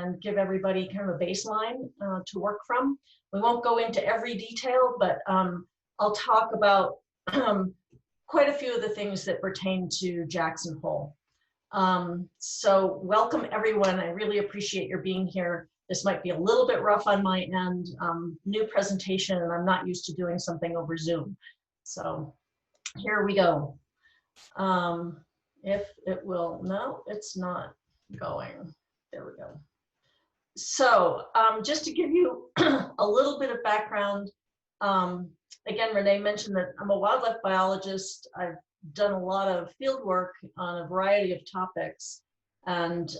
and give everybody kind of a baseline to work from. We won't go into every detail, but I'll talk about quite a few of the things that pertain to Jackson Hole. So welcome everyone. I really appreciate your being here. This might be a little bit rough on my end, new presentation, and I'm not used to doing something over Zoom. So here we go. If it will, no, it's not going. There we go. So just to give you a little bit of background, again, Renee mentioned that I'm a wildlife biologist. I've done a lot of field work on a variety of topics. And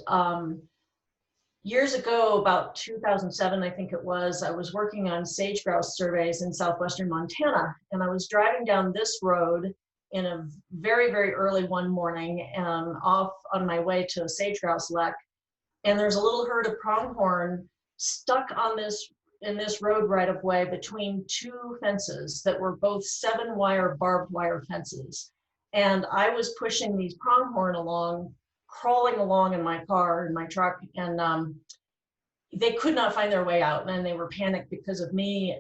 years ago, about 2007, I think it was, I was working on sage grouse surveys in southwestern Montana. And I was driving down this road in a very, very early one morning and off on my way to a sage grouse lek. And there's a little herd of pronghorn stuck on in this road right of way between two fences that were both 7-wire barbed wire fences. And I was pushing these pronghorn along, crawling along in my car, in my truck, and they could not find their way out, and they were panicked because of me.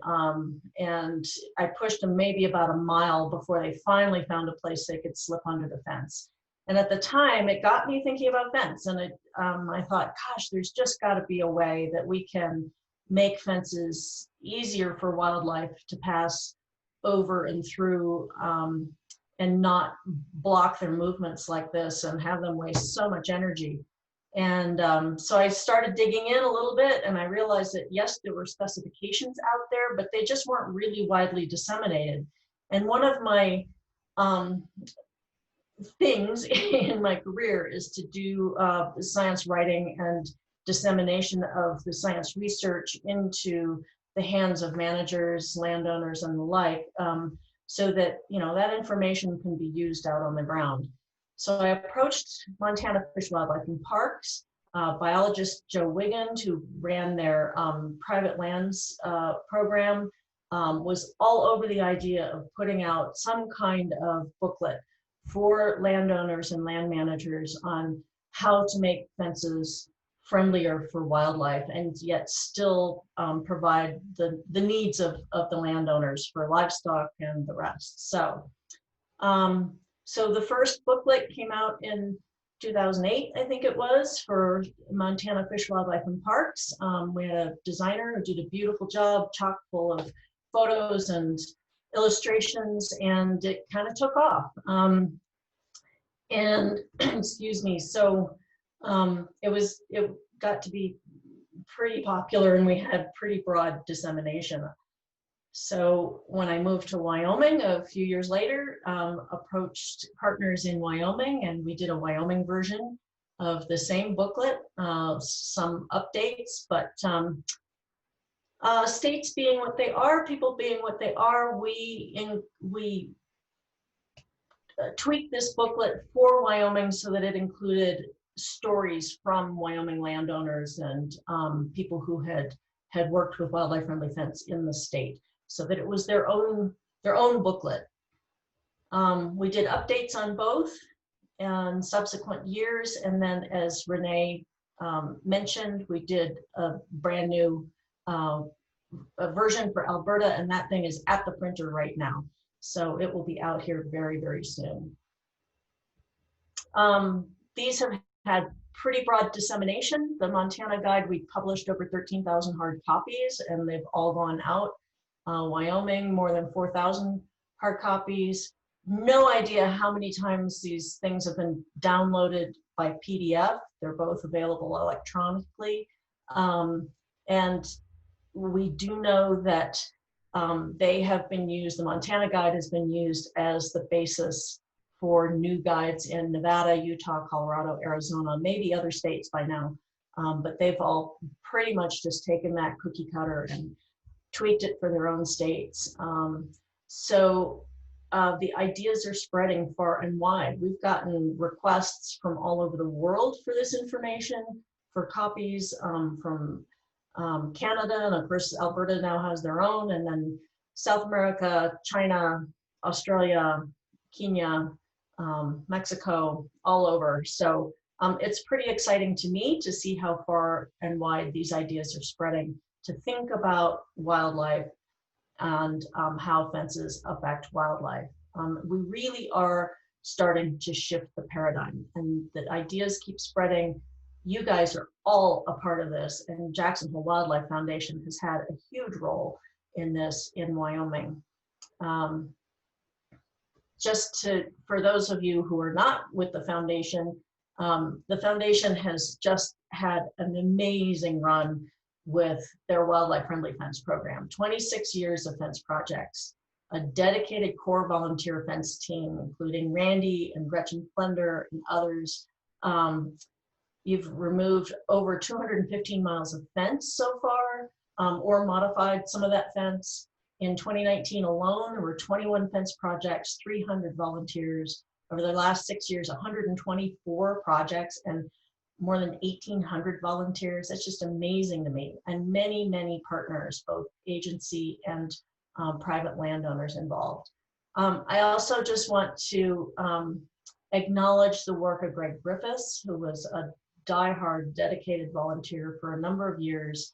And I pushed them maybe about a mile before they finally found a place they could slip under the fence. And at the time, it got me thinking about fence. And I thought, gosh, there's just got to be a way that we can make fences easier for wildlife to pass over and through, and not block their movements like this and have them waste so much energy. And so I started digging in a little bit, and I realized that yes, there were specifications out there, but they just weren't really widely disseminated. And one of my things in my career is to do science writing and dissemination of the science research into the hands of managers, landowners, and the like, so that that information can be used out on the ground. So I approached Montana Fish, Wildlife, and Parks, biologist Joe Wiggins, who ran their private lands program, was all over the idea of putting out some kind of booklet for landowners and land managers on how to make fences friendlier for wildlife and yet still provide the needs of the landowners for livestock and the rest. So, so the first booklet came out in 2008, I think it was, for Montana Fish, Wildlife, and Parks. We had a designer who did a beautiful job, chock full of photos and illustrations, and it kind of took off. And excuse me, so it got to be pretty popular, and we had pretty broad dissemination. So when I moved to Wyoming a few years later, approached partners in Wyoming, and we did a Wyoming version of the same booklet, some updates, but states being what they are, people being what they are, we tweaked this booklet for Wyoming so that it included stories from Wyoming landowners and people who had worked with wildlife-friendly fence in the state, so that it was their own booklet. We did updates on both in subsequent years, and then as Renee mentioned, we did a brand new version for Alberta, and that thing is at the printer right now. So it will be out here very, very soon. These have had pretty broad dissemination. The Montana Guide, we published over 13,000 hard copies, and they've all gone out. Wyoming, more than 4,000 hard copies. No idea how many times these things have been downloaded by PDF. They're both available electronically. And we do know that they have been used, the Montana Guide has been used as the basis for new guides in Nevada, Utah, Colorado, Arizona, maybe other states by now. But they've all pretty much just taken that cookie cutter and tweaked it for their own states. So the ideas are spreading far and wide. We've gotten requests from all over the world for this information, for copies from Canada, and of course Alberta now has their own, and then South America, China, Australia, Kenya, Mexico, all over. So It's pretty exciting to me to see how far and wide these ideas are spreading, to think about wildlife and how fences affect wildlife. We really are starting to shift the paradigm, and the ideas keep spreading. You guys are all a part of this, and Jacksonville Wildlife Foundation has had a huge role in this in Wyoming. For those of you who are not with the foundation has just had an amazing run with their wildlife-friendly fence program. 26 years of fence projects, a dedicated core volunteer fence team, including Randy and Gretchen Flender and others. You've removed over 215 miles of fence so far, or modified some of that fence. In 2019 alone, there were 21 fence projects, 300 volunteers. Over the last 6 years, 124 projects and more than 1,800 volunteers. That's just amazing to me. And many, many partners, both agency and private landowners involved. I also just want to acknowledge the work of Greg Griffiths, who was a diehard, dedicated volunteer for a number of years,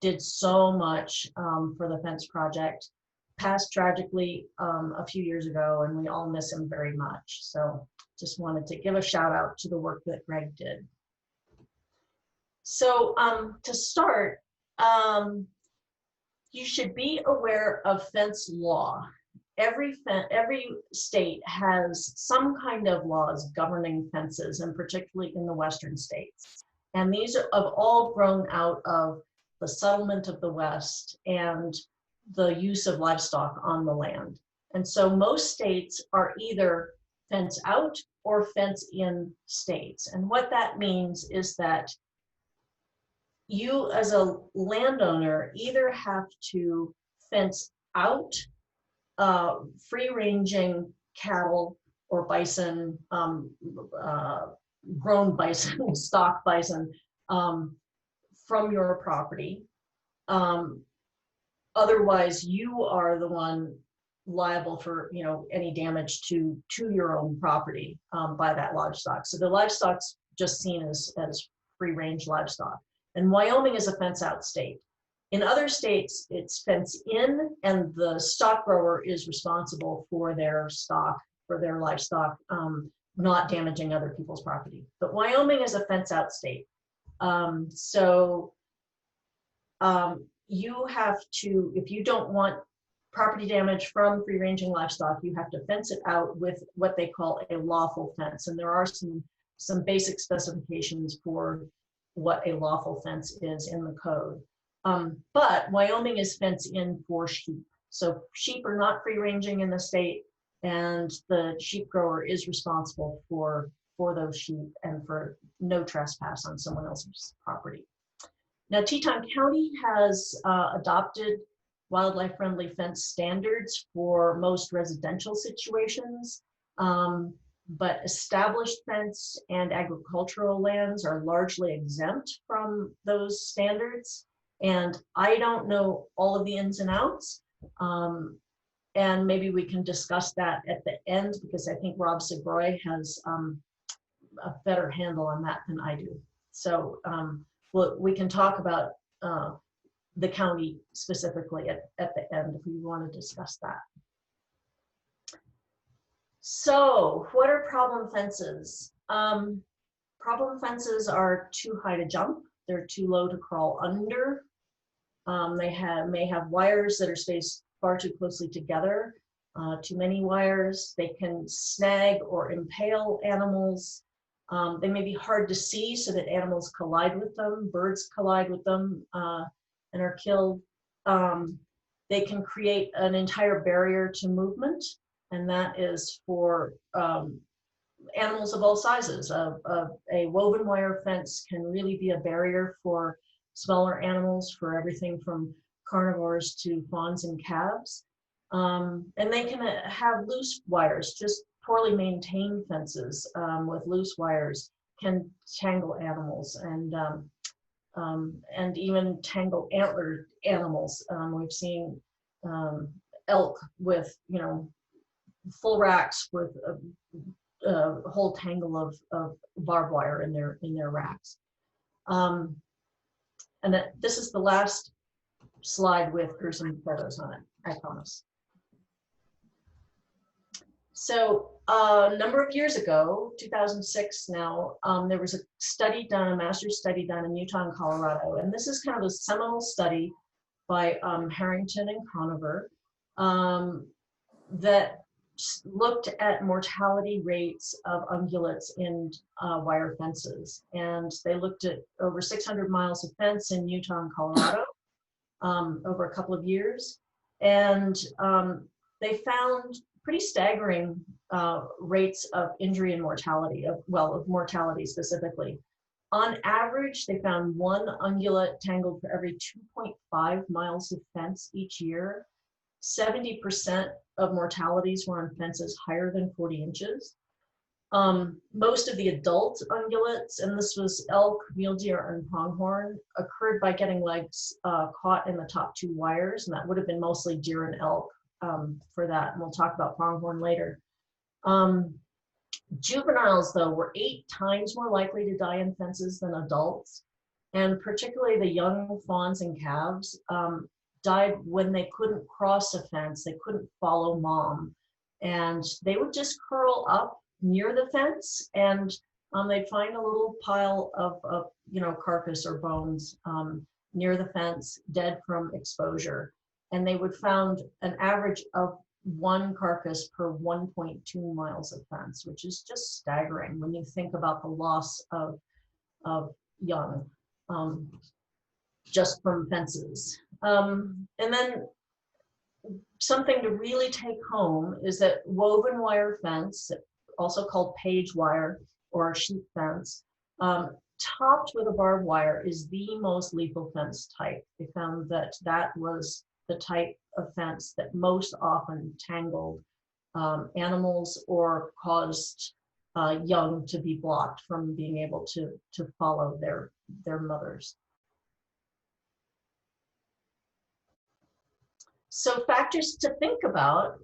did so much for the fence project, passed tragically a few years ago, and we all miss him very much. So just wanted to give a shout out to the work that Greg did. So to start, you should be aware of fence law. Every state has some kind of laws governing fences, and particularly in the Western states. And these have all grown out of the settlement of the West and the use of livestock on the land. And so most states are either fence out or fence in states. And what that means is that you as a landowner either have to fence out free-ranging cattle or bison, grown bison, stock bison, from your property. Otherwise, you are the one liable for any damage to your own property by that livestock. So the livestock's just seen as free-range livestock. And Wyoming is a fence-out state. In other states, it's fence in, and the stock grower is responsible for their stock, for their livestock, not damaging other people's property. But Wyoming is a fence-out state. You have to, if you don't want property damage from free-ranging livestock, you have to fence it out with what they call a lawful fence. And there are some basic specifications for what a lawful fence is in the code. But Wyoming is fence in for sheep. So sheep are not free-ranging in the state, and the sheep grower is responsible for those sheep and for no trespass on someone else's property. Now, Teton County has adopted wildlife-friendly fence standards for most residential situations, but established fence and agricultural lands are largely exempt from those standards. And I don't know all of the ins and outs, and maybe we can discuss that at the end, because I think Rob Segroy has a better handle on that than I do. So we can talk about the county specifically at the end if we want to discuss that. So what are problem fences? Problem fences are too high to jump. They're too low to crawl under. They may have wires that are spaced far too closely together, too many wires. They can snag or impale animals. They may be hard to see so that animals collide with them, birds collide with them and are killed. They can create an entire barrier to movement, and that is for animals of all sizes. A woven wire fence can really be a barrier for smaller animals, for everything from carnivores to fawns and calves. And they can have loose wires. Just poorly maintained fences with loose wires can tangle animals and even tangle antlered animals. We've seen elk with full racks with whole tangle of barbed wire in their racks. And this is the last slide with gruesome photos on it, I promise. So a number of years ago, 2006 now, there was a study done, a master's study done in Utah and Colorado. And this is kind of a seminal study by Harrington and Conover that looked at mortality rates of ungulates in wire fences. And they looked at over 600 miles of fence in Utah and Colorado over a couple of years. And they found pretty staggering rates of injury and mortality, of mortality specifically. On average, they found one ungulate tangled for every 2.5 miles of fence each year. 70% of mortalities were on fences higher than 40 inches. Most of the adult ungulates, and this was elk, mule deer, and pronghorn, occurred by getting legs caught in the top two wires, and that would have been mostly deer and elk for that, and we'll talk about pronghorn later. Juveniles, though, were 8 times more likely to die in fences than adults, and particularly the young fawns and calves died when they couldn't cross a fence, they couldn't follow mom, and they would just curl up near the fence, and they'd find a little pile of carcass or bones near the fence, dead from exposure, and they would found an average of 1 carcass per 1.2 miles of fence, which is just staggering when you think about the loss of young just from fences. And then something to really take home is that woven wire fence, also called Paige wire or sheep fence, topped with a barbed wire is the most lethal fence type. They found that that was the type of fence that most often tangled animals or caused young to be blocked from being able to follow their mothers. So factors to think about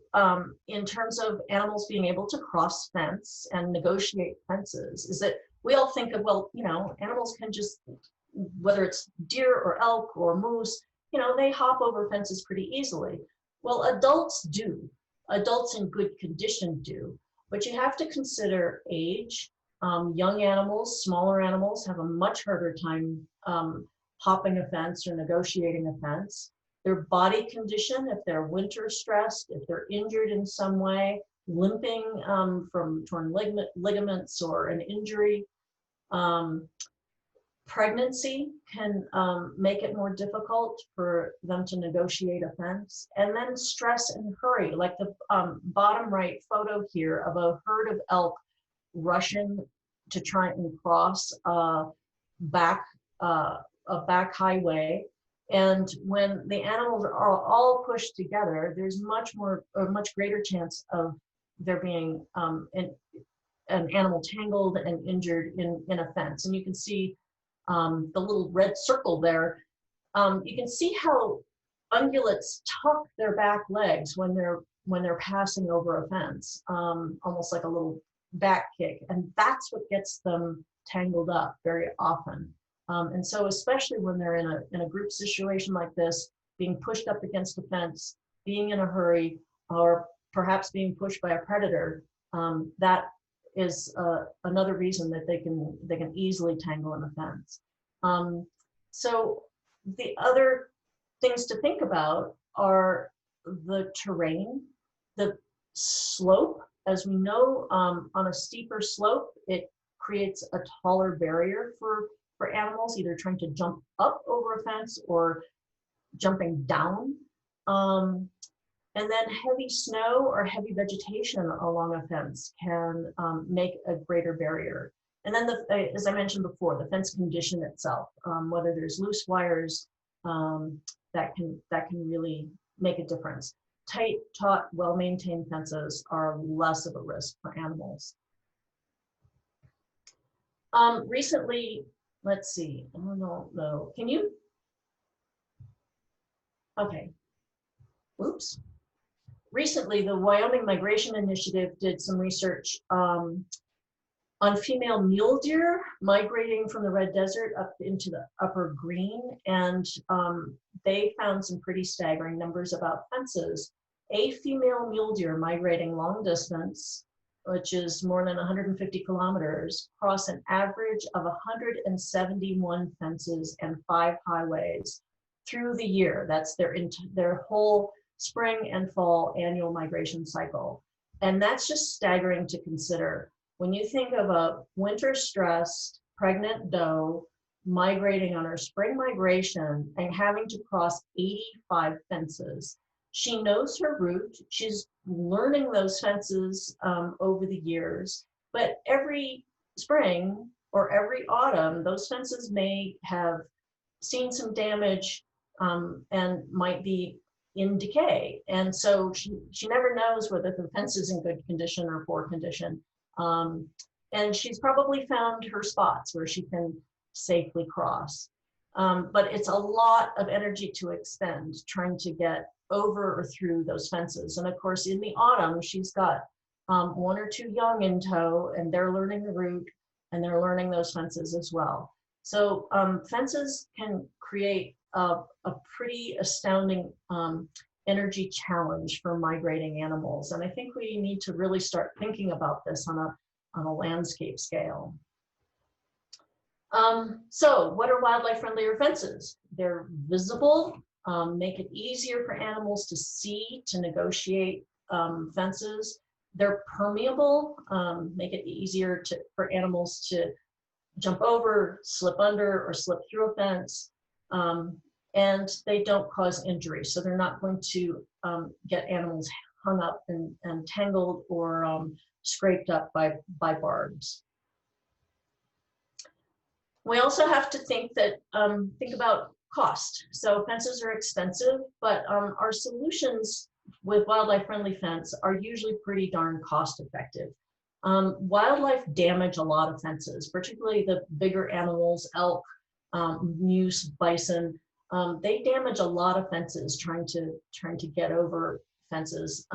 in terms of animals being able to cross fence and negotiate fences is that we all think of, well, animals can just, whether it's deer or elk or moose, they hop over fences pretty easily. Well, adults do. Adults in good condition do. But you have to consider age. Young animals, smaller animals have a much harder time hopping a fence or negotiating a fence. Their body condition, if they're winter stressed, if they're injured in some way, limping from torn ligaments or an injury. Pregnancy can make it more difficult for them to negotiate a fence. And then stress and hurry, like the bottom right photo here of a herd of elk rushing to try and cross a back highway. And when the animals are all pushed together, there's much greater chance of there being an animal tangled and injured in a fence. And you can see the little red circle there. You can see how ungulates tuck their back legs when they're passing over a fence, almost like a little back kick, and that's what gets them tangled up very often. And so especially when they're in a group situation like this, being pushed up against a fence, being in a hurry, or perhaps being pushed by a predator, that is another reason that they can easily tangle in a fence. So the other things to think about are the terrain, the slope. As we know, on a steeper slope, it creates a taller barrier for animals, either trying to jump up over a fence or jumping down. And then heavy snow or heavy vegetation along a fence can make a greater barrier. And then, as I mentioned before, the fence condition itself, whether there's loose wires, that can really make a difference. Tight, taut, well-maintained fences are less of a risk for animals. Recently, let's see, I don't know, can you? Okay, oops. recently, the Wyoming Migration Initiative did some research on female mule deer migrating from the red desert up into the upper green, and they found some pretty staggering numbers about fences. A female mule deer migrating long distance, which is more than 150 kilometers, cross an average of 171 fences and 5 highways through the year. That's their whole spring and fall annual migration cycle. And that's just staggering to consider. When you think of a winter-stressed pregnant doe migrating on her spring migration and having to cross 85 fences, she knows her route. She's learning those fences over the years, but every spring or every autumn, those fences may have seen some damage and might be in decay. And so she never knows whether the fence is in good condition or poor condition. And she's probably found her spots where she can safely cross. But it's a lot of energy to expend trying to get over or through those fences. And of course, in the autumn, she's got 1 or 2 young in tow, and they're learning the route and they're learning those fences as well. So fences can create a pretty astounding energy challenge for migrating animals. And I think we need to really start thinking about this on a landscape scale. So what are wildlife-friendlier fences? They're visible, make it easier for animals to see, to negotiate fences. They're permeable, make it easier for animals to jump over, slip under, or slip through a fence. And they don't cause injury. So they're not going to get animals hung up and tangled or scraped up by barbs. We also have to think about cost. So fences are expensive, but our solutions with wildlife-friendly fence are usually pretty darn cost effective. Wildlife damage a lot of fences, particularly the bigger animals, elk, moose, bison. They damage a lot of fences trying to get over fences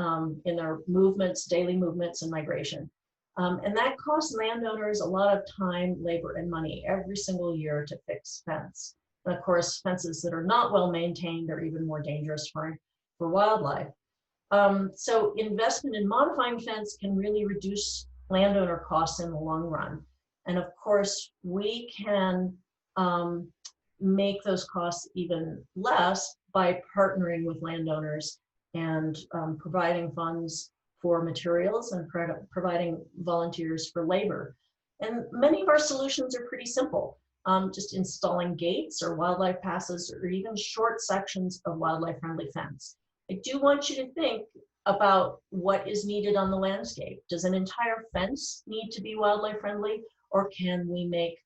in their movements, daily movements, and migration. And that costs landowners a lot of time, labor, and money every single year to fix fence. And of course, fences that are not well maintained are even more dangerous for wildlife. So investment in modifying fence can really reduce landowner costs in the long run. And of course, we can make those costs even less by partnering with landowners and providing funds for materials and providing volunteers for labor. And many of our solutions are pretty simple. Just installing gates or wildlife passes or even short sections of wildlife-friendly fence. I do want you to think about what is needed on the landscape. Does an entire fence need to be wildlife-friendly, or can we make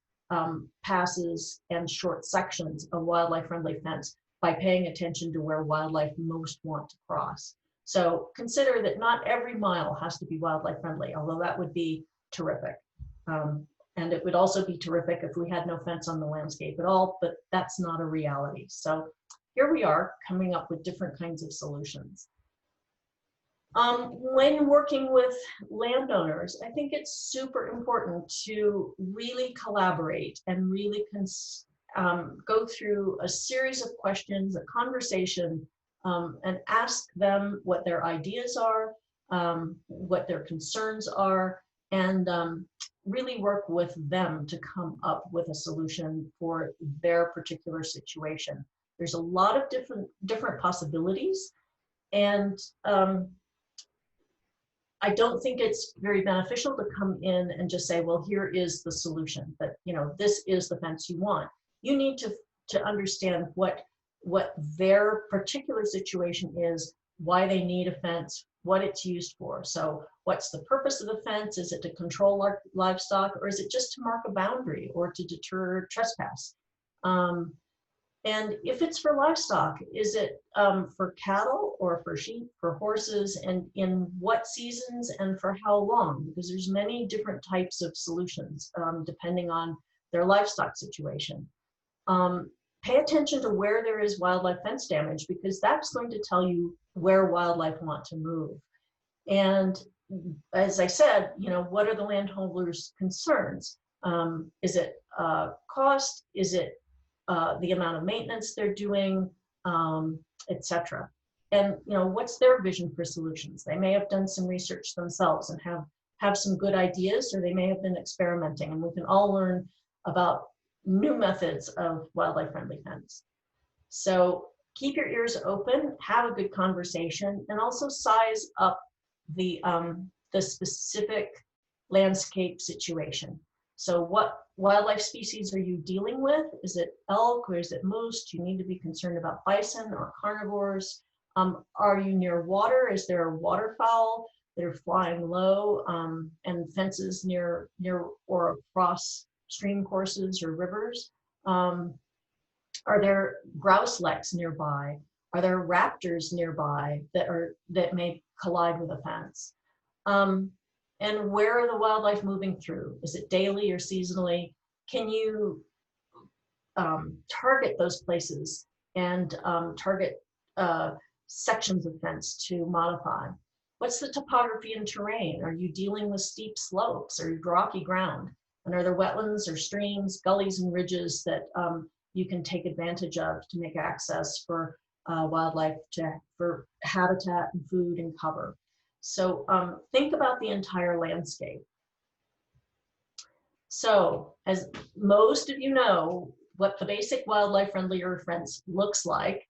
passes and short sections of wildlife-friendly fence by paying attention to where wildlife most want to cross? So consider that not every mile has to be wildlife-friendly, although that would be terrific. And it would also be terrific if we had no fence on the landscape at all, but that's not a reality. So here we are coming up with different kinds of solutions. When working with landowners, I think it's super important to really collaborate and really go through a series of questions, a conversation, and ask them what their ideas are, what their concerns are, and really work with them to come up with a solution for their particular situation. There's a lot of different possibilities, and I don't think it's very beneficial to come in and just say, well, here is the solution, but this is the fence you want. You need to understand what their particular situation is, why they need a fence, what it's used for. So what's the purpose of the fence? Is it to control our livestock, or is it just to mark a boundary or to deter trespass? And if it's for livestock, is it for cattle or for sheep, for horses, and in what seasons and for how long? Because there's many different types of solutions depending on their livestock situation. pay attention to where there is wildlife fence damage, because that's going to tell you where wildlife want to move. And as I said, you know, what are the landholders' concerns? Is it cost? Is it the amount of maintenance they're doing, etc. And you know, what's their vision for solutions? They may have done some research themselves and have some good ideas, or they may have been experimenting, and we can all learn about new methods of wildlife-friendly fence. So keep your ears open, have a good conversation, and also size up the specific landscape situation. So what wildlife species are you dealing with? Is it elk or is it moose? Do you need to be concerned about bison or carnivores? Are you near water? Is there a waterfowl that are flying low, and fences near or across stream courses or rivers? Are there grouse leks nearby? Are there raptors nearby that may collide with a fence? And where are the wildlife moving through? Is it daily or seasonally? Can you target those places and target sections of fence to modify? What's the topography and terrain? Are you dealing with steep slopes or rocky ground? And are there wetlands or streams, gullies and ridges that you can take advantage of to make access for wildlife, for habitat and food and cover? So think about the entire landscape. So as most of you know, what the basic wildlife-friendlier fence looks like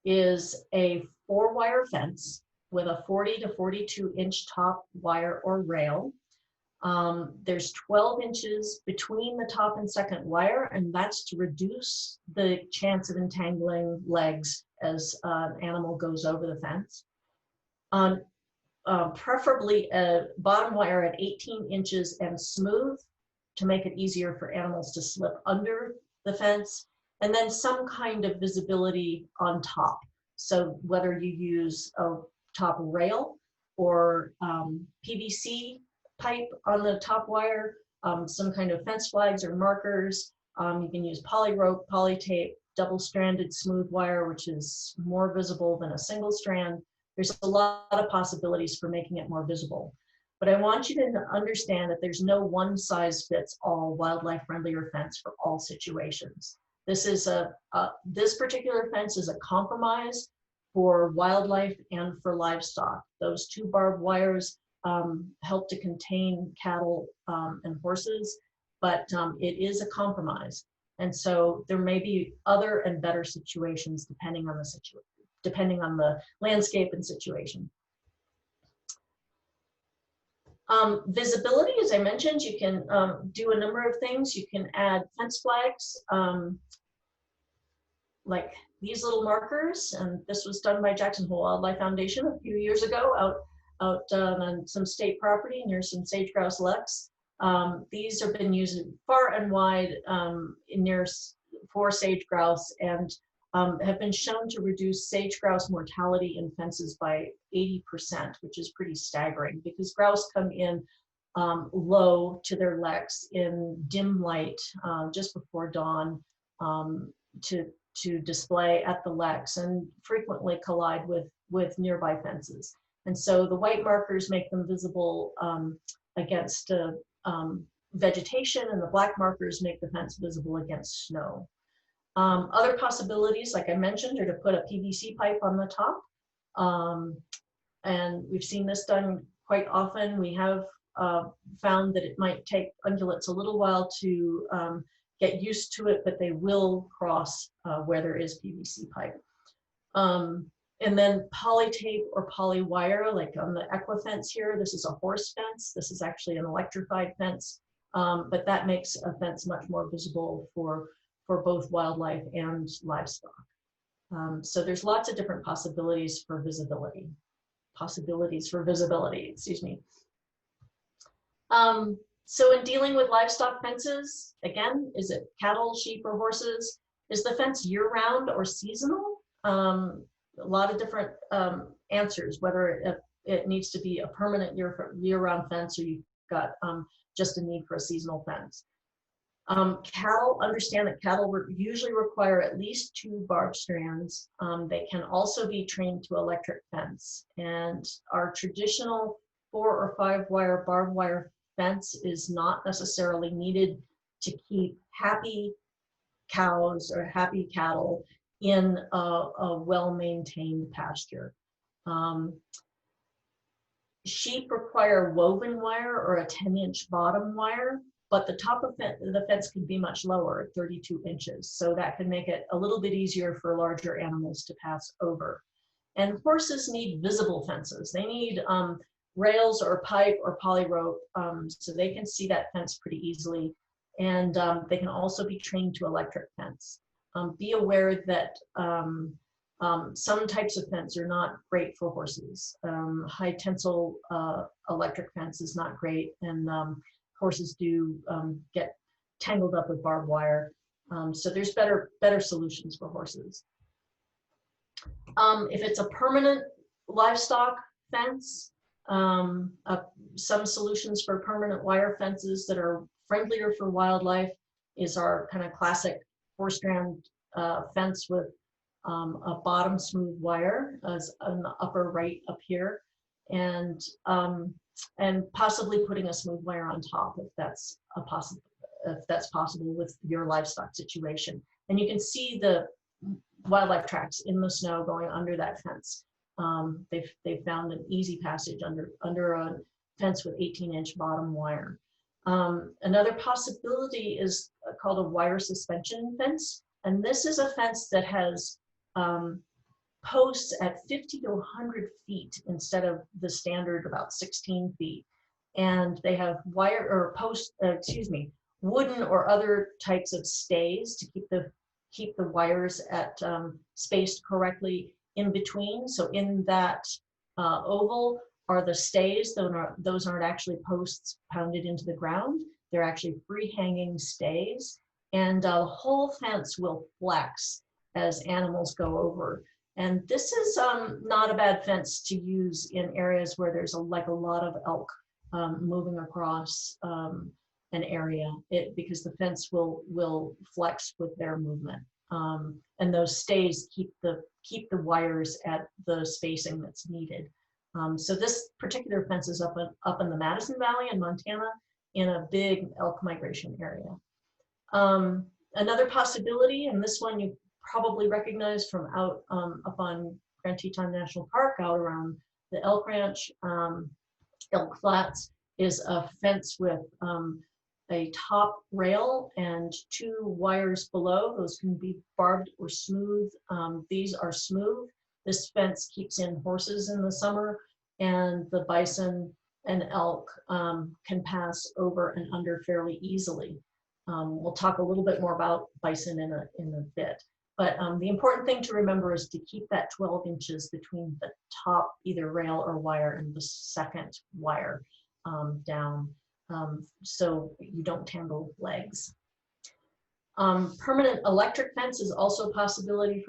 is a 4-wire fence with a 40 to 42 inch top wire or rail. There's 12 inches between the top and second wire, and that's to reduce the chance of entangling legs as an animal goes over the fence. Preferably a bottom wire at 18 inches and smooth to make it easier for animals to slip under the fence, and then some kind of visibility on top. So whether you use a top rail or PVC pipe on the top wire, some kind of fence flags or markers. You can use poly rope, poly tape, double-stranded smooth wire, which is more visible than a single strand. There's a lot of possibilities for making it more visible. But I want you to understand that there's no one-size-fits-all wildlife-friendlier fence for all situations. This is this particular fence is a compromise for wildlife and for livestock. Those 2 barbed wires help to contain cattle and horses, but it is a compromise. And so there may be other and better situations depending on the landscape and situation. Visibility, as I mentioned, you can do a number of things. You can add fence flags, like these little markers, and this was done by Jacksonville Wildlife Foundation a few years ago out on some state property near some sage grouse leks. These have been used far and wide for sage grouse, and have been shown to reduce sage grouse mortality in fences by 80%, which is pretty staggering because grouse come in low to their leks in dim light just before dawn to display at the leks, and frequently collide with nearby fences. And so the white markers make them visible against vegetation, and the black markers make the fence visible against snow. Other possibilities, like I mentioned, are to put a PVC pipe on the top. And we've seen this done quite often. We have found that it might take ungulates a little while to get used to it, but they will cross where there is PVC pipe. And then poly tape or poly wire, like on the equifence here, this is a horse fence. This is actually an electrified fence, but that makes a fence much more visible for both wildlife and livestock. So there's lots of different possibilities for visibility. Excuse me. So in dealing with livestock fences, again, is it cattle, sheep, or horses? Is the fence year-round or seasonal? A lot of different answers, whether it needs to be a permanent year-round fence or you've got just a need for a seasonal fence. Cattle, understand that cattle usually require at least 2 barb strands. They can also be trained to electric fence. And our traditional 4 or 5 wire barbed wire fence is not necessarily needed to keep happy cows or happy cattle in a well-maintained pasture. Sheep require woven wire or a 10-inch bottom wire, but the top of the fence can be much lower, 32 inches. So that can make it a little bit easier for larger animals to pass over. And horses need visible fences. They need rails or pipe or poly rope so they can see that fence pretty easily. And they can also be trained to electric fence. Be aware that some types of fence are not great for horses. High tensile electric fence is not great, and horses do get tangled up with barbed wire. So there's better solutions for horses. If it's a permanent livestock fence, some solutions for permanent wire fences that are friendlier for wildlife is our kind of classic 4-strand fence with a bottom smooth wire as on the upper right up here, and possibly putting a smooth wire on top if that's possible with your livestock situation. And you can see the wildlife tracks in the snow going under that fence. They've found an easy passage under a fence with 18-inch bottom wire. Another possibility is called a wire suspension fence, and this is a fence that has posts at 50 to 100 feet instead of the standard about 16 feet. And they have wire or wooden or other types of stays to keep the wires at spaced correctly in between. So in that oval are the stays. Those aren't actually posts pounded into the ground. They're actually free hanging stays. And the whole fence will flex as animals go over. And this is not a bad fence to use in areas where there's a lot of elk moving across an area, because the fence will flex with their movement. And those stays keep the wires at the spacing that's needed. So this particular fence is up in the Madison Valley in Montana in a big elk migration area. Another possibility, and this one you probably recognize from out up on Grand Teton National Park, out around the elk ranch, Elk Flats, is a fence with a top rail and 2 wires below. Those can be barbed or smooth. These are smooth. This fence keeps in horses in the summer, and the bison and elk can pass over and under fairly easily. We'll talk a little bit more about bison in a bit. But the important thing to remember is to keep that 12 inches between the top either rail or wire and the second wire down, so you don't tangle legs. Permanent electric fence is also a possibility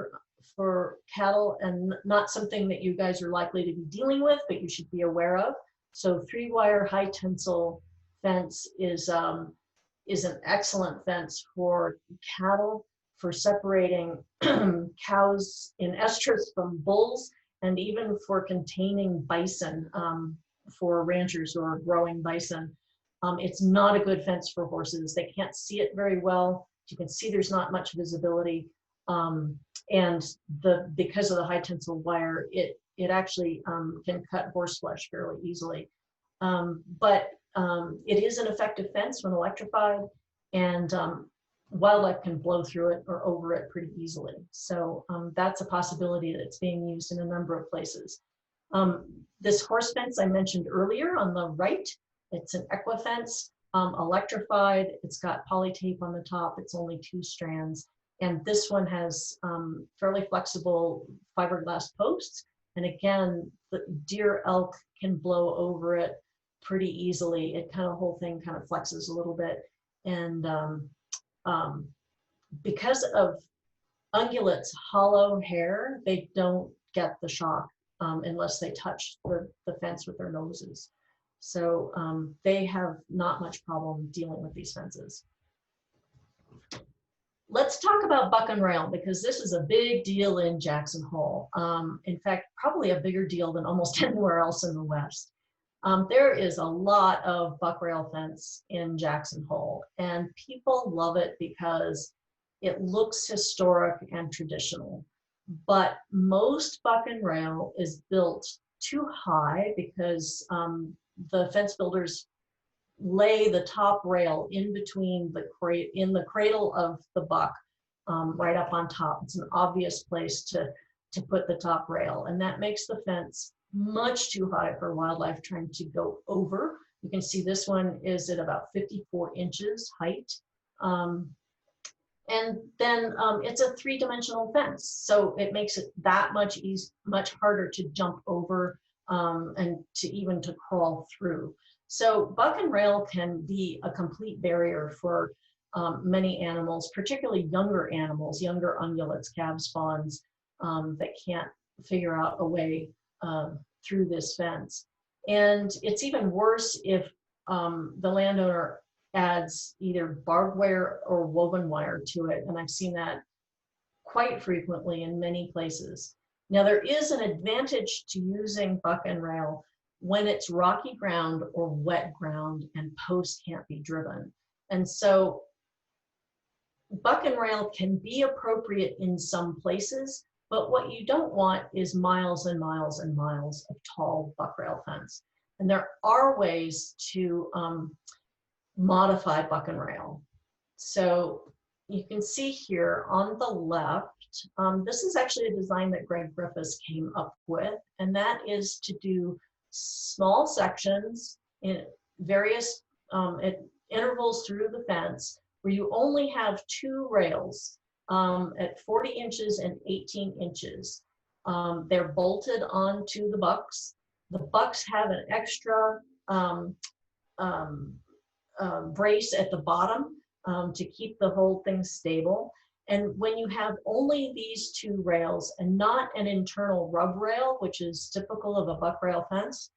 for cattle, and not something that you guys are likely to be dealing with, but you should be aware of. So 3-wire high tensile fence is an excellent fence for cattle, for separating cows in estrus from bulls, and even for containing bison for ranchers who are growing bison. It's not a good fence for horses. They can't see it very well. You can see there's not much visibility. And because of the high tensile wire, it actually can cut horse flesh fairly easily. But it is an effective fence when electrified, and wildlife can blow through it or over it pretty easily. So that's a possibility that's being used in a number of places. This horse fence I mentioned earlier on the right, it's an equifence, electrified. It's got poly tape on the top. It's only 2 strands. And this one has fairly flexible fiberglass posts. And again, the deer, elk can blow over it pretty easily. It kind of, whole thing kind of flexes a little bit. And because of ungulates' hollow hair, they don't get the shock unless they touch the fence with their noses. So they have not much problem dealing with these fences. let's talk about buck and rail, because this is a big deal in Jackson Hole. In fact, probably a bigger deal than almost anywhere else in the West. There is a lot of buck rail fence in Jackson Hole, and people love it because it looks historic and traditional. But most buck and rail is built too high because the fence builders lay the top rail in between the cradle of the buck, right up on top. It's an obvious place to put the top rail, and that makes the fence much too high for wildlife trying to go over. You can see this one is at about 54 inches height. And then it's a three-dimensional fence, so it makes it that much harder to jump over and even to crawl through. So buck and rail can be a complete barrier for many animals, particularly younger animals, younger ungulates, calf spawns, that can't figure out a way through this fence. And it's even worse if the landowner adds either barbed wire or woven wire to it. And I've seen that quite frequently in many places. Now, there is an advantage to using buck and rail when it's rocky ground or wet ground and posts can't be driven. And so buck and rail can be appropriate in some places, but what you don't want is miles and miles and miles of tall buck rail fence. And there are ways to modify buck and rail. So you can see here on the left, this is actually a design that Greg Griffiths came up with, and that is to do small sections in various at intervals through the fence where you only have two rails at 40 inches and 18 inches. They're bolted onto the bucks. The bucks have an extra brace at the bottom to keep the whole thing stable. And when you have only these two rails and not an internal rub rail, which is typical of a buck rail fence,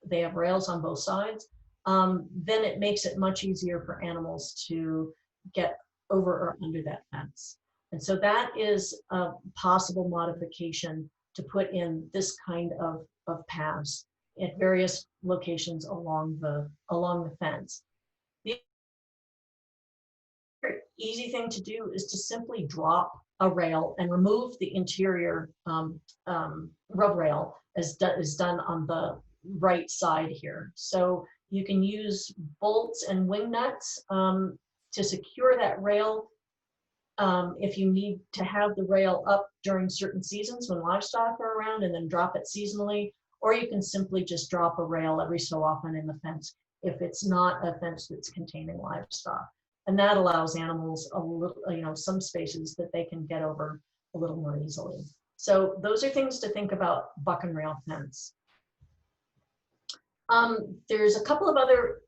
they have rails on both sides, then it makes it much easier for animals to get over or under that fence. And so that is a possible modification to put in this kind of paths at various locations along the fence. The easy thing to do is to simply drop a rail and remove the interior rub rail as is done on the right side here. So you can use bolts and wing nuts to secure that rail if you need to have the rail up during certain seasons when livestock are around, and then drop it seasonally, or you can simply just drop a rail every so often in the fence if it's not a fence that's containing livestock. And that allows animals a little, some spaces that they can get over a little more easily. So those are things to think about buck and rail fence. There's a couple of other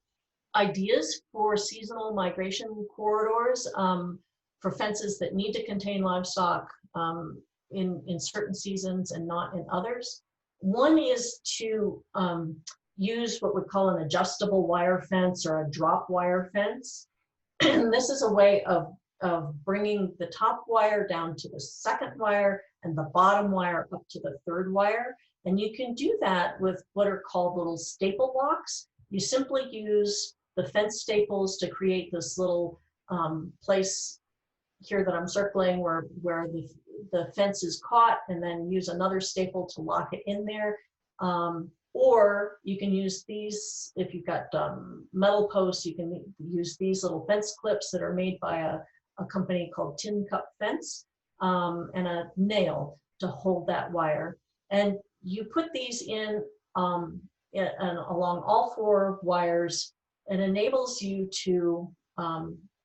ideas for seasonal migration corridors for fences that need to contain livestock in certain seasons and not in others. One is to use what we call an adjustable wire fence or a drop wire fence. This is a way of bringing the top wire down to the second wire and the bottom wire up to the third wire. And you can do that with what are called little staple blocks. You simply use the fence staples to create this little place here that I'm circling where the fence is caught, and then use another staple to lock it in there. Or you can use these, if you've got metal posts, you can use these little fence clips that are made by a company called Tin Cup Fence, and a nail to hold that wire. And you put these in and along all four wires. It enables you to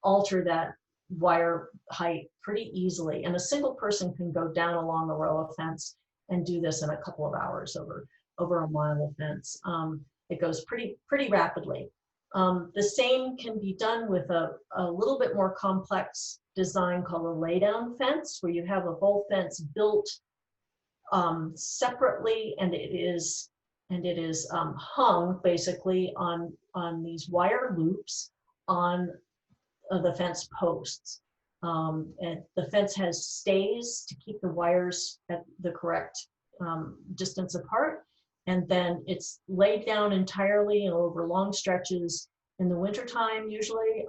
alter that wire height pretty easily. And a single person can go down along a row of fence and do this in a couple of hours over a mile of fence. It goes pretty rapidly. The same can be done with a little bit more complex design called a laydown fence, where you have a whole fence built separately, and it is hung basically on these wire loops on the fence posts. And the fence has stays to keep the wires at the correct distance apart. And then it's laid down entirely over long stretches in the wintertime, usually,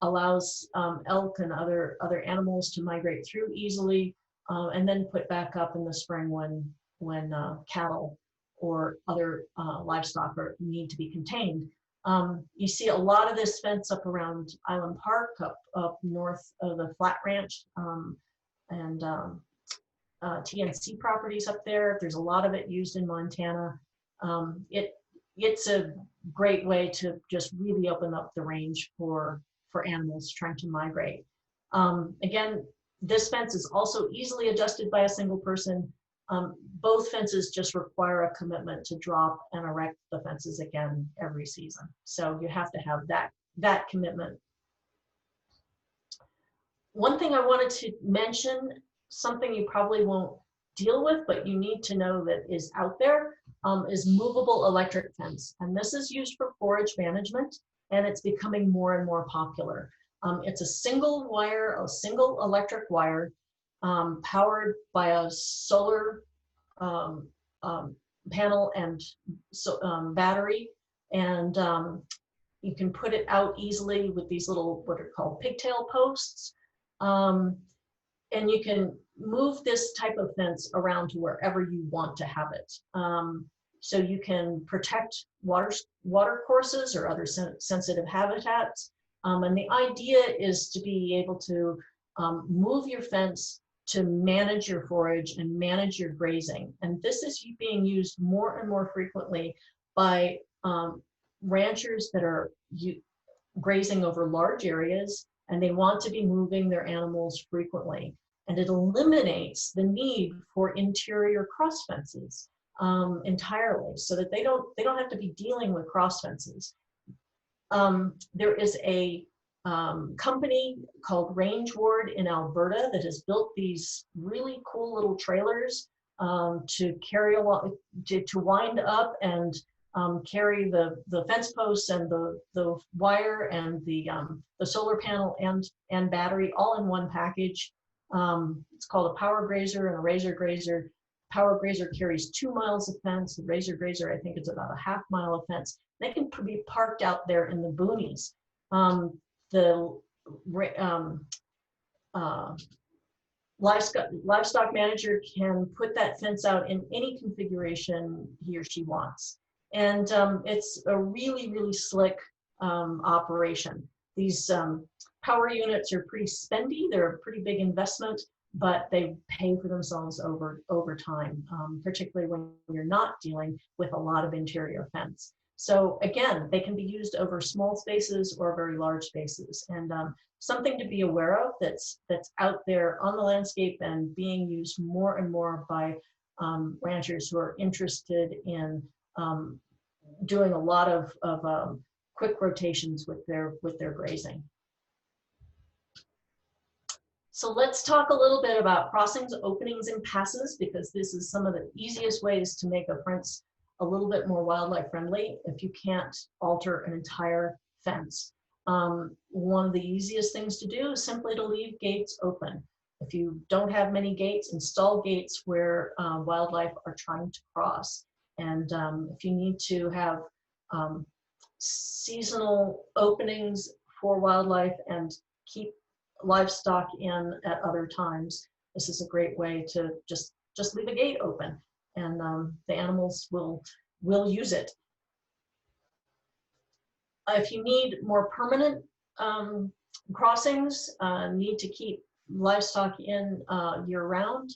allows elk and other animals to migrate through easily, and then put back up in the spring when cattle or other livestock need to be contained. You see a lot of this fence up around Island Park, up north of the Flat Ranch, and TNC properties up there. There's a lot of it used in Montana. It's a great way to just really open up the range for animals trying to migrate. Again, this fence is also easily adjusted by a single person. Both fences just require a commitment to drop and erect the fences again every season. So you have to have that commitment. One thing I wanted to mention, something you probably won't deal with, but you need to know that is out there, is movable electric fence. And this is used for forage management, and it's becoming more and more popular. It's a single wire, a single electric wire, powered by a solar panel and battery, and you can put it out easily with these little, what are called pigtail posts, and you can move this type of fence around to wherever you want to have it. So you can protect water courses or other sensitive habitats. And the idea is to be able to move your fence to manage your forage and manage your grazing. And this is being used more and more frequently by ranchers that are grazing over large areas, and they want to be moving their animals frequently. And it eliminates the need for interior cross fences entirely, so that they don't have to be dealing with cross fences. There is a company called Range Ward in Alberta that has built these really cool little trailers to carry along, to wind up and carry the fence posts and the wire and the solar panel and battery all in one package. It's called a power grazer and a razor grazer. Power grazer carries 2 miles of fence. The razor grazer, I think, is about a half mile of fence. They can be parked out there in the boonies. The livestock manager can put that fence out in any configuration he or she wants. And it's a really, really slick operation. These power units are pretty spendy. They're a pretty big investment, but they pay for themselves over time, particularly when you're not dealing with a lot of interior fence. So again, they can be used over small spaces or very large spaces, and something to be aware of that's out there on the landscape and being used more and more by ranchers who are interested in doing a lot of quick rotations with their grazing. So let's talk a little bit about crossings, openings, and passes, because this is some of the easiest ways to make a fence a little bit more wildlife friendly if you can't alter an entire fence. One of the easiest things to do is simply to leave gates open. If you don't have many gates, install gates where wildlife are trying to cross. And if you need to have seasonal openings for wildlife and keep livestock in at other times, this is a great way to just leave a gate open, and the animals will use it. If you need more permanent crossings, need to keep livestock in year-round,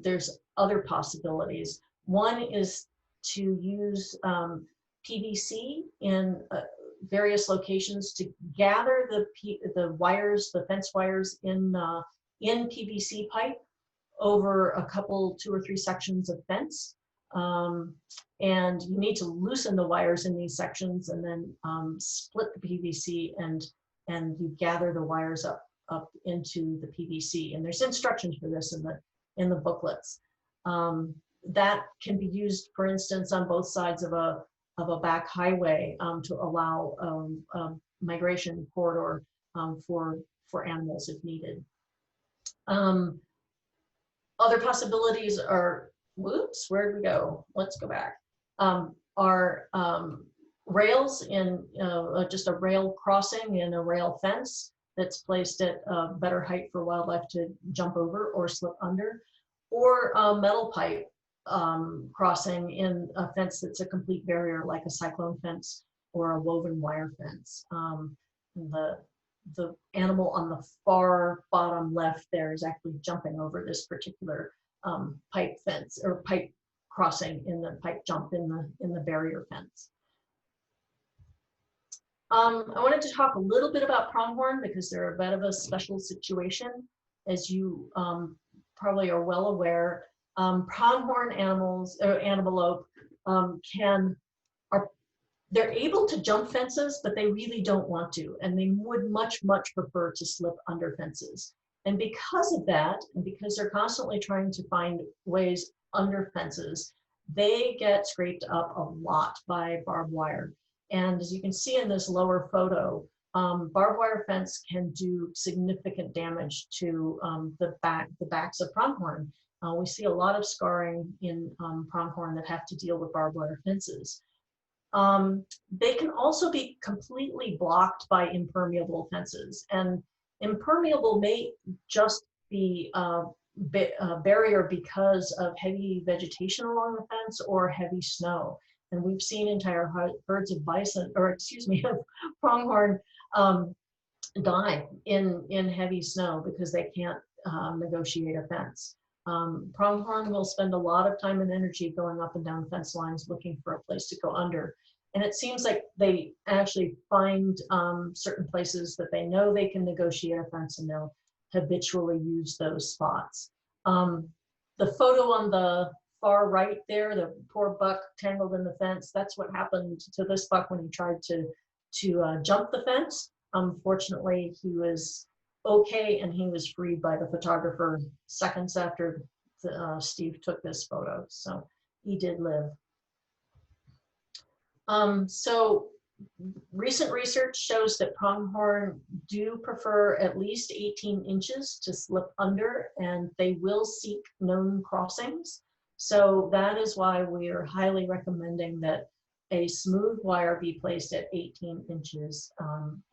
there's other possibilities. One is to use PVC in various locations to gather the wires, the fence wires in PVC pipe over a couple, 2 or 3 sections of fence. And you need to loosen the wires in these sections and then split the PVC and you gather the wires up into the PVC. And there's instructions for this in the booklets. That can be used, for instance, on both sides of a back highway to allow a migration corridor for for animals if needed. Other possibilities are, whoops, where did we go? Let's go back. Are rails in just a rail crossing in a rail fence that's placed at a better height for wildlife to jump over or slip under, or a metal pipe crossing in a fence that's a complete barrier, like a cyclone fence or a woven wire fence. The animal on the far bottom left there is actually jumping over this particular pipe fence or pipe crossing in the pipe jump in the barrier fence. I wanted to talk a little bit about pronghorn because they're a bit of a special situation. As you probably are well aware, pronghorn animals or antelope they're able to jump fences, but they really don't want to, and they would much prefer to slip under fences. And because of that, and because they're constantly trying to find ways under fences, they get scraped up a lot by barbed wire. And as you can see in this lower photo, barbed wire fence can do significant damage to the backs of pronghorn. We see a lot of scarring in pronghorn that have to deal with barbed wire fences. They can also be completely blocked by impermeable fences, and impermeable may just be a barrier because of heavy vegetation along the fence or heavy snow. And we've seen entire herds of bison, or excuse me, of pronghorn die in heavy snow because they can't negotiate a fence. Pronghorn will spend a lot of time and energy going up and down fence lines looking for a place to go under. And it seems like they actually find certain places that they know they can negotiate a fence, and they'll habitually use those spots. The photo on the far right there, the poor buck tangled in the fence, that's what happened to this buck when he tried to jump the fence. Unfortunately, he was okay, and he was freed by the photographer seconds after Steve took this photo. So he did live. So recent research shows that pronghorn do prefer at least 18 inches to slip under, and they will seek known crossings. So that is why we are highly recommending that a smooth wire be placed at 18 inches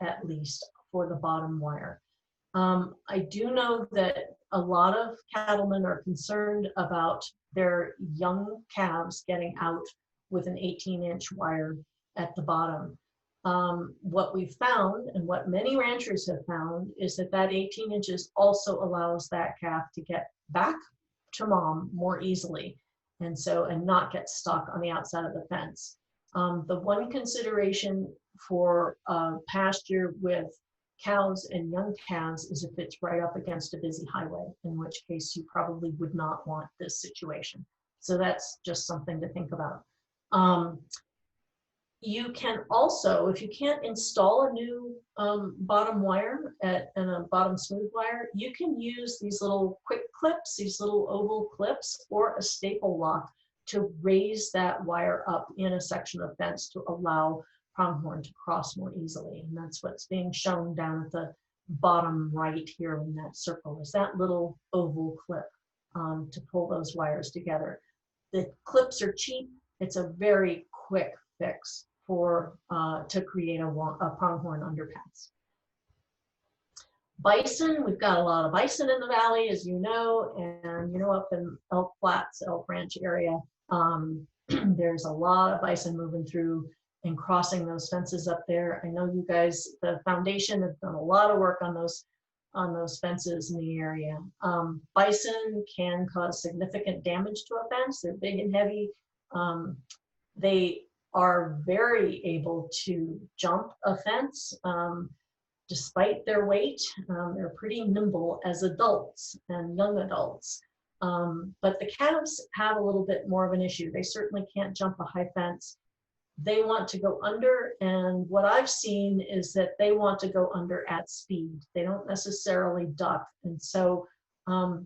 at least for the bottom wire. I do know that a lot of cattlemen are concerned about their young calves getting out with an 18-inch wire at the bottom. What we've found, and what many ranchers have found, is that 18 inches also allows that calf to get back to mom more easily, and not get stuck on the outside of the fence. The one consideration for pasture with cows and young calves is if it's right up against a busy highway, in which case you probably would not want this situation. So that's just something to think about. You can also, if you can't install a new bottom wire and a bottom smooth wire, you can use these little quick clips, these little oval clips, or a staple lock to raise that wire up in a section of fence to allow pronghorn to cross more easily. And that's what's being shown down at the bottom right here in that circle, is that little oval clip to pull those wires together. The clips are cheap. It's a very quick fix for to create a pronghorn underpass. Bison, we've got a lot of bison in the valley, as you know, and up in Elk Flats, Elk Ranch area, there's a lot of bison moving through and crossing those fences up there. I know you guys, the foundation, have done a lot of work on those fences in the area. Bison can cause significant damage to a fence. They're big and heavy. They are very able to jump a fence despite their weight. They're pretty nimble as adults and young adults. But the calves have a little bit more of an issue. They certainly can't jump a high fence. They want to go under, and what I've seen is that they want to go under at speed. They don't necessarily duck. And so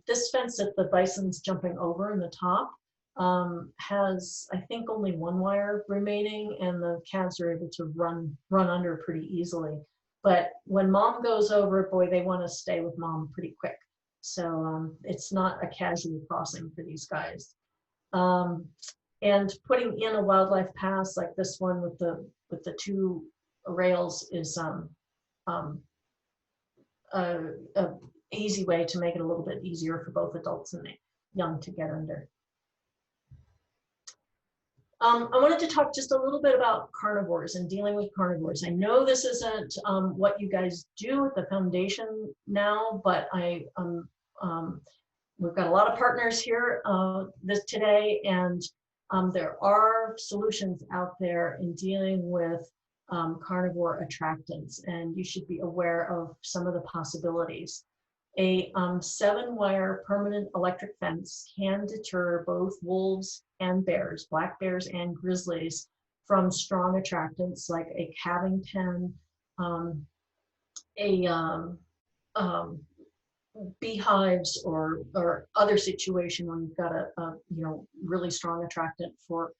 this fence that the bison's jumping over in the top has, I think, only one wire remaining, and the calves are able to run under pretty easily. But when mom goes over, boy, they want to stay with mom pretty quick. So it's not a casual crossing for these guys. And putting in a wildlife pass like this one with the 2 rails is a easy way to make it a little bit easier for both adults and young to get under. I wanted to talk just a little bit about carnivores and dealing with carnivores. I know this isn't what you guys do at the foundation now, but we've got a lot of partners here today, and there are solutions out there in dealing with carnivore attractants, and you should be aware of some of the possibilities. A 7-wire permanent electric fence can deter both wolves and bears, black bears and grizzlies, from strong attractants like a calving pen, beehives, or other situation when you've got a really strong attractant for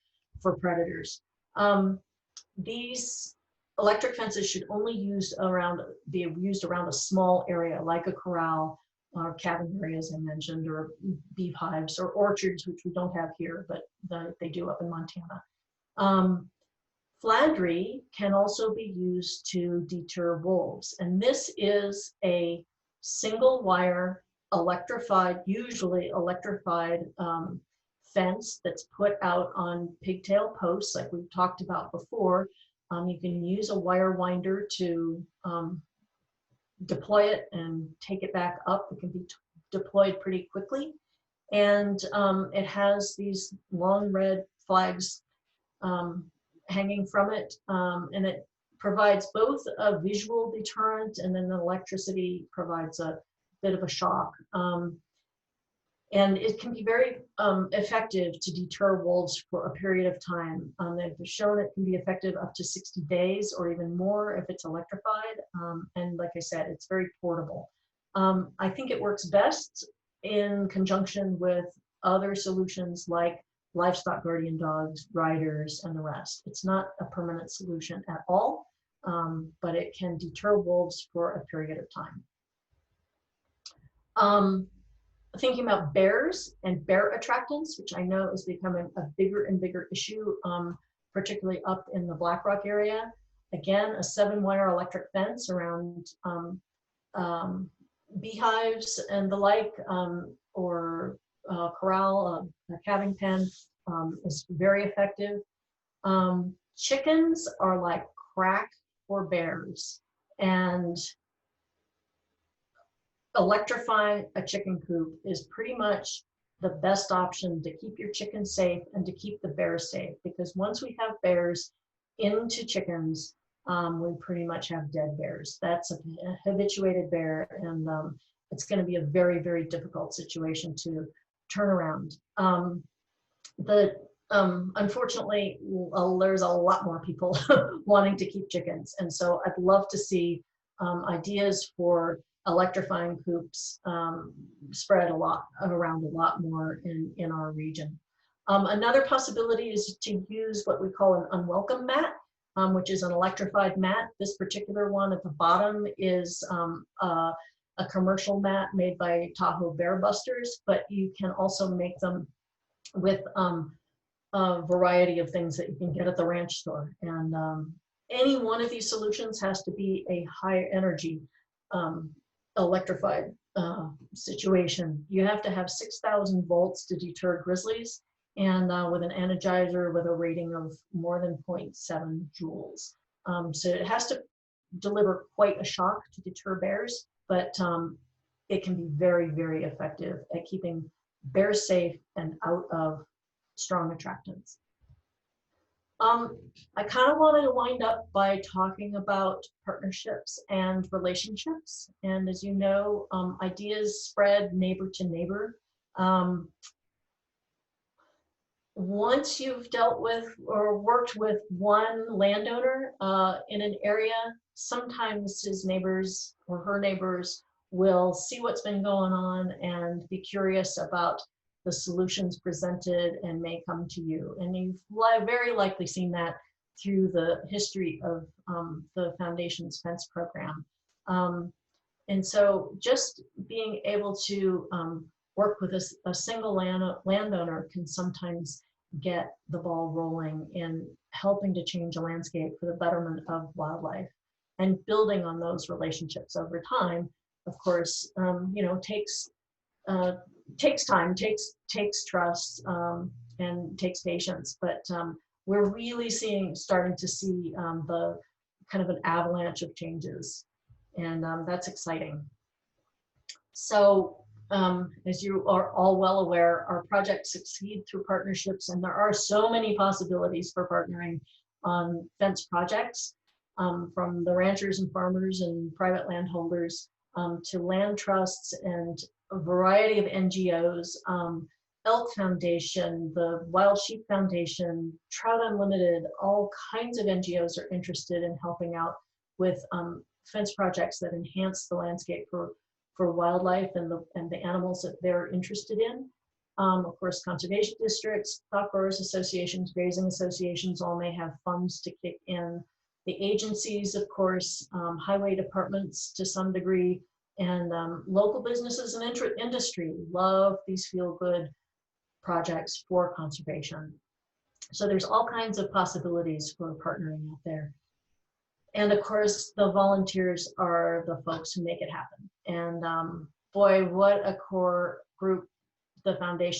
predators. These electric fences should only be used around a small area like a corral or calving area, as I mentioned, or beehives or orchards, which we don't have here, but they do up in Montana. Flandry can also be used to deter wolves, and this is a single wire usually electrified fence that's put out on pigtail posts like we've talked about before. You can use a wire winder to deploy it and take it back up. It can be deployed pretty quickly. And it has these long red flags hanging from it. And it provides both a visual deterrent, and then the electricity provides a bit of a shock. And it can be very effective to deter wolves for a period of time. They've shown it can be effective up to 60 days or even more if it's electrified. And like I said, it's very portable. I think it works best in conjunction with other solutions like livestock guardian dogs, riders, and the rest. It's not a permanent solution at all, but it can deter wolves for a period of time. Thinking about bears and bear attractants, which I know is becoming a bigger and bigger issue, particularly up in the Black Rock area. Again, a 7-wire electric fence around beehives and the like, or corral, a calving pen is very effective. Chickens are like crack for bears, and electrifying a chicken coop is pretty much the best option to keep your chickens safe and to keep the bears safe, because once we have bears into chickens, we pretty much have dead bears. That's a habituated bear, and it's going to be a very, very difficult situation to turn around. Unfortunately, there's a lot more people wanting to keep chickens, and so I'd love to see ideas for electrifying coops spread around a lot more in our region. Another possibility is to use what we call an unwelcome mat, which is an electrified mat. This particular one at the bottom is a commercial mat made by Tahoe Bear Busters, but you can also make them with a variety of things that you can get at the ranch store. And any one of these solutions has to be a high energy electrified situation. You have to have 6,000 volts to deter grizzlies, and with an energizer with a rating of more than 0.7 joules. So it has to deliver quite a shock to deter bears, but it can be very, very effective at keeping bears safe and out of strong attractants. I kind of wanted to wind up by talking about partnerships and relationships. And as you know, ideas spread neighbor to neighbor. Once you've dealt with or worked with one landowner in an area, sometimes his neighbors or her neighbors will see what's been going on and be curious about the solutions presented and may come to you. And you've very likely seen that through the history of the Foundation's fence program. And so just being able to work with a single landowner can sometimes get the ball rolling in helping to change a landscape for the betterment of wildlife. And building on those relationships over time, of course, takes time, takes trust, and takes patience. But we're really starting to see the kind of an avalanche of changes, and that's exciting. So as you are all well aware, our projects succeed through partnerships, and there are so many possibilities for partnering on fence projects, from the ranchers and farmers and private landholders to land trusts and a variety of NGOs, Elk Foundation, the Wild Sheep Foundation, Trout Unlimited. All kinds of NGOs are interested in helping out with fence projects that enhance the landscape for wildlife and the animals that they're interested in. Of course, conservation districts, stock growers associations, grazing associations all may have funds to kick in. The agencies, of course, highway departments to some degree, and local businesses and industry love these feel-good projects for conservation. So there's all kinds of possibilities for partnering out there. And of course, the volunteers are the folks who make it happen. And boy, what a core group the foundation